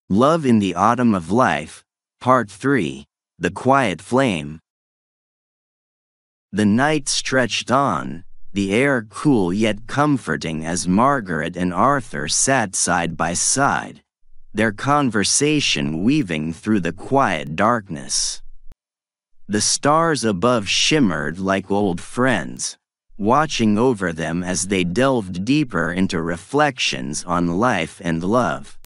Love in the Autumn of Life, Part 3, The Quiet Flame. The night stretched on, the air cool yet comforting as Margaret and Arthur sat side by side, their conversation weaving through the quiet darkness. The stars above shimmered like old friends, watching over them as they delved deeper into reflections on life and love.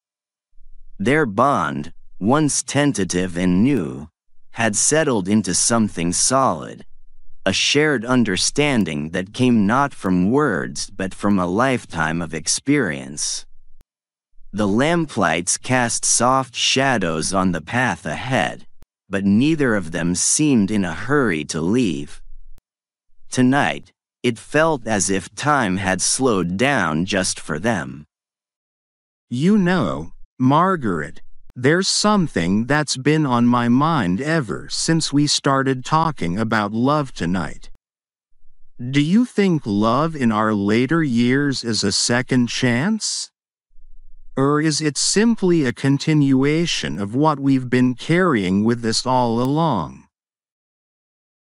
Their bond, once tentative and new, had settled into something solid, a shared understanding that came not from words but from a lifetime of experience. The lamplights cast soft shadows on the path ahead, but neither of them seemed in a hurry to leave. Tonight, it felt as if time had slowed down just for them. You know, Margaret, there's something that's been on my mind ever since we started talking about love tonight. Do you think love in our later years is a second chance? Or is it simply a continuation of what we've been carrying with us all along?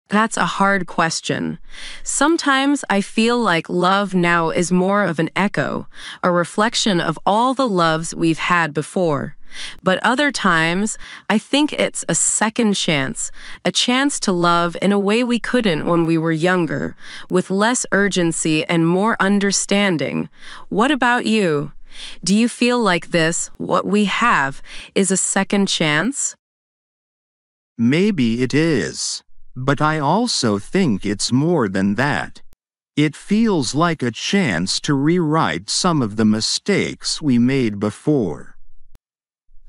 That's a hard question. Sometimes I feel like love now is more of an echo, a reflection of all the loves we've had before. But other times, I think it's a second chance, a chance to love in a way we couldn't when we were younger, with less urgency and more understanding. What about you? Do you feel like this, what we have, is a second chance? Maybe it is, but I also think it's more than that. It feels like a chance to rewrite some of the mistakes we made before.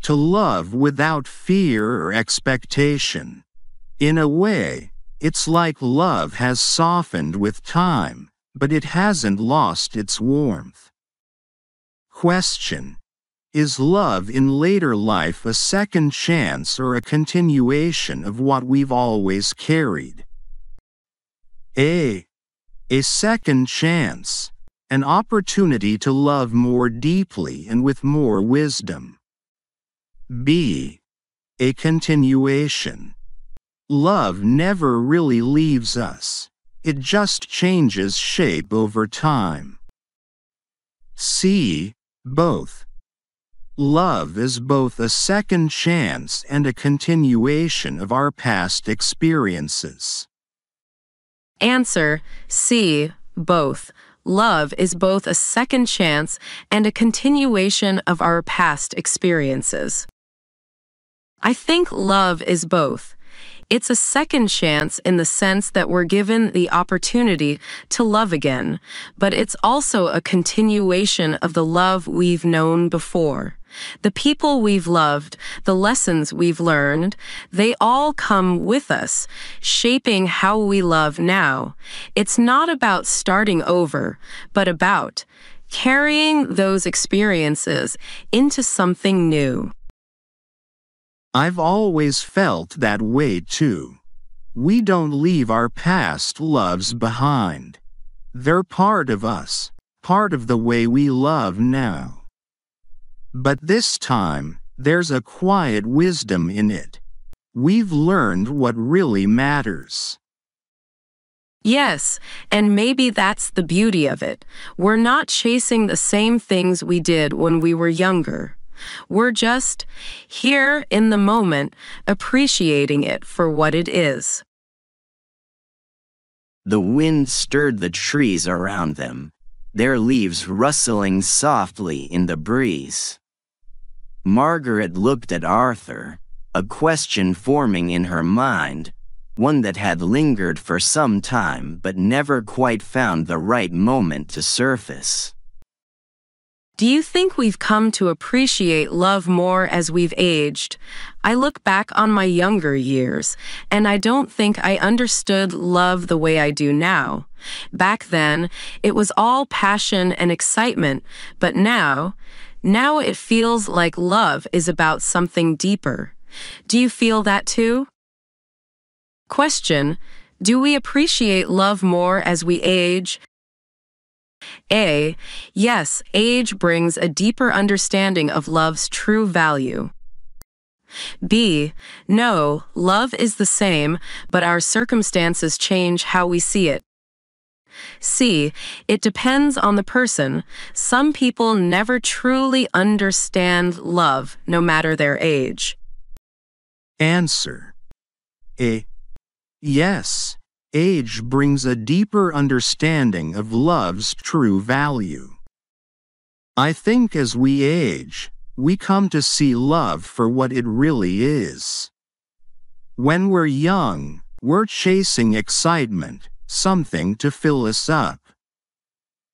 To love without fear or expectation. In a way, it's like love has softened with time, but it hasn't lost its warmth. Question: is love in later life a second chance or a continuation of what we've always carried? A second chance, an opportunity to love more deeply and with more wisdom. B, a continuation. Love never really leaves us, it just changes shape over time. C, both. Love is both a second chance and a continuation of our past experiences. Answer C, both. Love is both a second chance and a continuation of our past experiences. I think love is both. It's a second chance in the sense that we're given the opportunity to love again, but it's also a continuation of the love we've known before. The people we've loved, the lessons we've learned, they all come with us, shaping how we love now. It's not about starting over, but about carrying those experiences into something new. I've always felt that way too. We don't leave our past loves behind. They're part of us, part of the way we love now. But this time, there's a quiet wisdom in it. We've learned what really matters. Yes, and maybe that's the beauty of it. We're not chasing the same things we did when we were younger. We're just here in the moment, appreciating it for what it is. The wind stirred the trees around them, their leaves rustling softly in the breeze. Margaret looked at Arthur, a question forming in her mind, one that had lingered for some time but never quite found the right moment to surface. Do you think we've come to appreciate love more as we've aged? I look back on my younger years, and I don't think I understood love the way I do now. Back then, it was all passion and excitement, but now it feels like love is about something deeper. Do you feel that too? Question: do we appreciate love more as we age? A. Yes, age brings a deeper understanding of love's true value. B. No, love is the same, but our circumstances change how we see it. C. It depends on the person. Some people never truly understand love, no matter their age. Answer. A. Yes, age brings a deeper understanding of love's true value. I think as we age, we come to see love for what it really is. When we're young, we're chasing excitement, something to fill us up.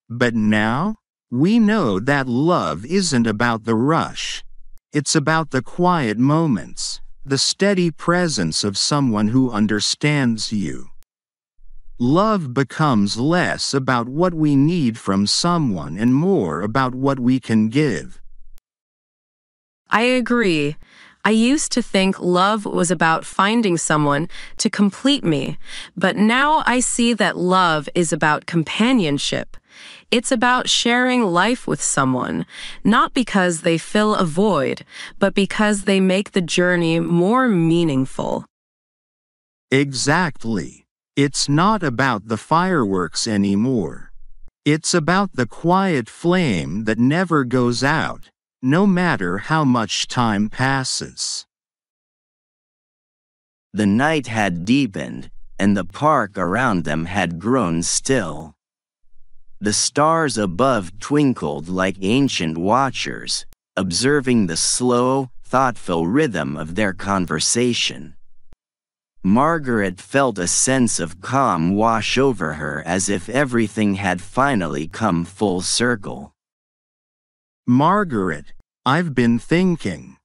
But now, we know that love isn't about the rush. It's about the quiet moments, the steady presence of someone who understands you. Love becomes less about what we need from someone and more about what we can give. I agree. I used to think love was about finding someone to complete me, but now I see that love is about companionship. It's about sharing life with someone, not because they fill a void, but because they make the journey more meaningful. Exactly. It's not about the fireworks anymore. It's about the quiet flame that never goes out, no matter how much time passes. The night had deepened, and the park around them had grown still. The stars above twinkled like ancient watchers, observing the slow, thoughtful rhythm of their conversation. Margaret felt a sense of calm wash over her as if everything had finally come full circle. Margaret, I've been thinking.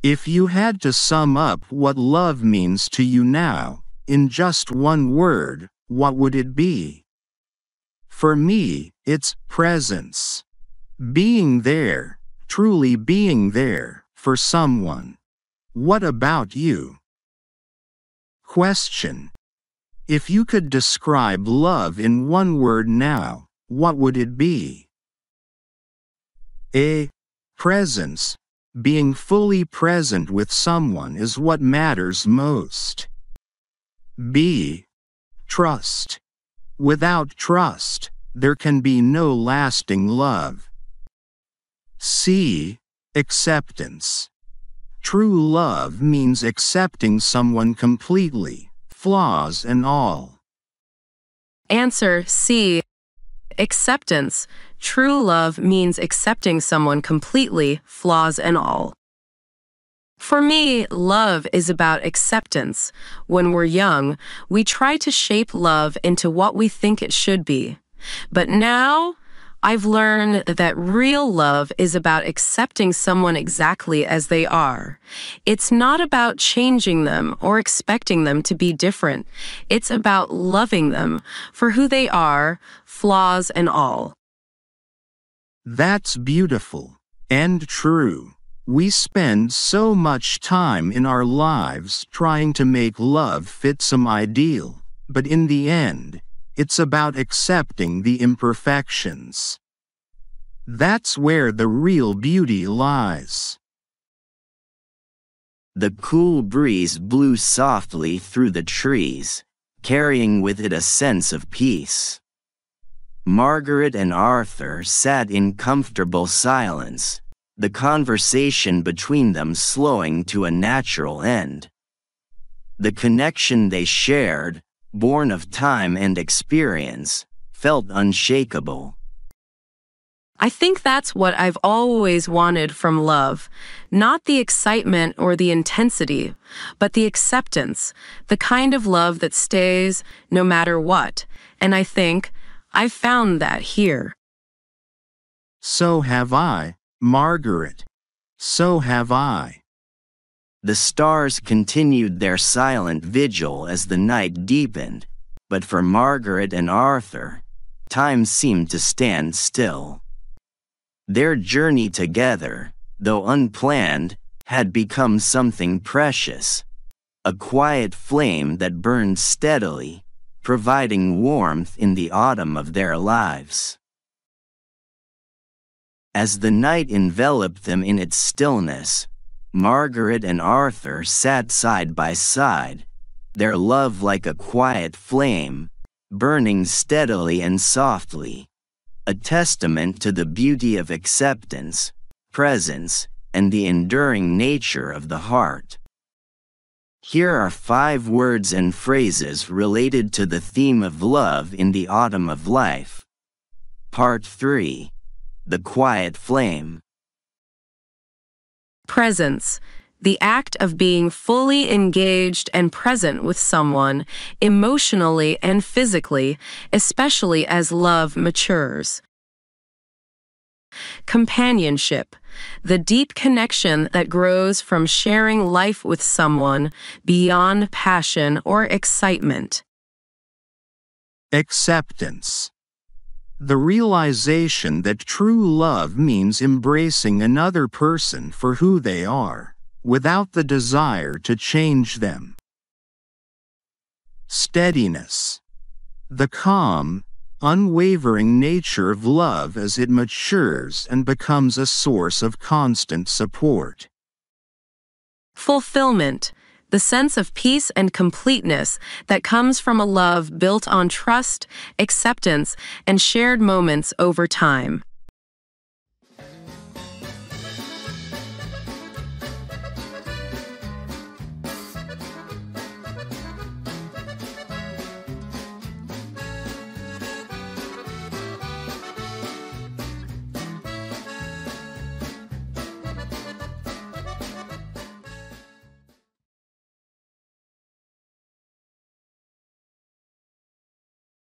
If you had to sum up what love means to you now, in just one word, what would it be? For me, it's presence. Being there, truly being there, for someone. What about you? Question. If you could describe love in one word now, what would it be? A. Presence. Being fully present with someone is what matters most. B. Trust. Without trust, there can be no lasting love. C. Acceptance. True love means accepting someone completely, flaws and all. Answer C. Acceptance. True love means accepting someone completely, flaws and all. For me, love is about acceptance. When we're young, we try to shape love into what we think it should be. But now, I've learned that real love is about accepting someone exactly as they are. It's not about changing them or expecting them to be different. It's about loving them for who they are, flaws and all. That's beautiful and true. We spend so much time in our lives trying to make love fit some ideal, but in the end, it's about accepting the imperfections. That's where the real beauty lies. The cool breeze blew softly through the trees, carrying with it a sense of peace. Margaret and Arthur sat in comfortable silence, the conversation between them slowing to a natural end. The connection they shared, born of time and experience, felt unshakable. I think that's what I've always wanted from love. Not the excitement or the intensity, but the acceptance, the kind of love that stays no matter what. And I think I've found that here. So have I, Margaret. So have I. The stars continued their silent vigil as the night deepened, but for Margaret and Arthur, time seemed to stand still. Their journey together, though unplanned, had become something precious, a quiet flame that burned steadily, providing warmth in the autumn of their lives. As the night enveloped them in its stillness, Margaret and Arthur sat side by side, their love like a quiet flame, burning steadily and softly, a testament to the beauty of acceptance, presence, and the enduring nature of the heart. Here are 5 words and phrases related to the theme of love in the autumn of life. Part 3. The quiet flame. Presence. The act of being fully engaged and present with someone, emotionally and physically, especially as love matures. Companionship. The deep connection that grows from sharing life with someone beyond passion or excitement. Acceptance. The realization that true love means embracing another person for who they are, without the desire to change them. Steadiness. The calm, unwavering nature of love as it matures and becomes a source of constant support. Fulfillment. The sense of peace and completeness that comes from a love built on trust, acceptance, and shared moments over time.